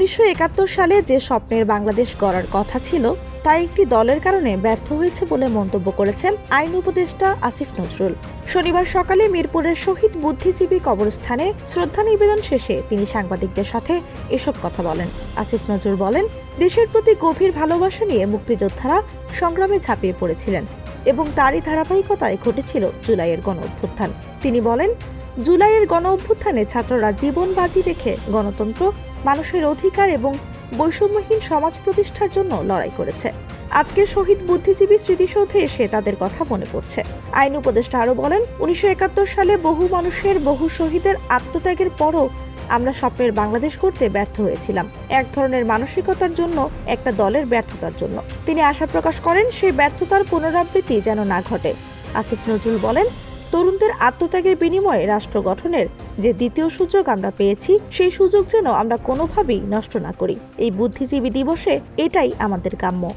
1971 সালে যে স্বপ্নের বাংলাদেশ গড়ার কথা ছিল তা একটি দলের কারণে ব্যর্থ হয়েছে বলে মন্তব্য করেছেন আইন উপদেষ্টা আসিফ নজরুল। শনিবার সকালে মিরপুরের শহীদ বুদ্ধিজীবী কবরস্থানে শ্রদ্ধা নিবেদন শেষে তিনি সাংবাদিকদের সাথে এসব কথা বলেন। আসিফ নজরুল বলেন, দেশের প্রতি গভীর ভালোবাসা নিয়ে মুক্তিযোদ্ধারা সংগ্রামে ঝাঁপিয়ে পড়েছিলেন এবং তারই ধারাবাহিকতায় ঘটেছিল জুলাইয়ের গণঅভ্যুত্থান। তিনি বলেন, জুলাইয়ের গণঅভ্যুত্থানে ছাত্ররা জীবন বাজি রেখে গণতন্ত্র, মানুষের অধিকার এবং বৈষম্যহীন সমাজ প্রতিষ্ঠার জন্য লড়াই করেছে। আজকে শহীদ বুদ্ধিজীবী স্মৃতিসৌধে এসে তাদের কথা মনে পড়ছে। আইন উপদেষ্টা আরও বলেন, 1971 সালে বহু মানুষের, বহু শহীদের আত্মত্যাগের পরও আমরা স্বপ্নের বাংলাদেশ করতে ব্যর্থ হয়েছিলাম, এক ধরনের মানসিকতার জন্য, একটা দলের ব্যর্থতার জন্য। তিনি আশা প্রকাশ করেন সেই ব্যর্থতার পুনরাবৃত্তি যেন না ঘটে। আসিফ নজরুল বলেন, তরুণদের আত্মত্যাগের বিনিময়ে রাষ্ট্র গঠনের যে দ্বিতীয় সুযোগ আমরা পেয়েছি, সেই সুযোগ যেন আমরা কোনোভাবেই নষ্ট না করি। এই বুদ্ধিজীবী দিবসে এটাই আমাদের কাম্য।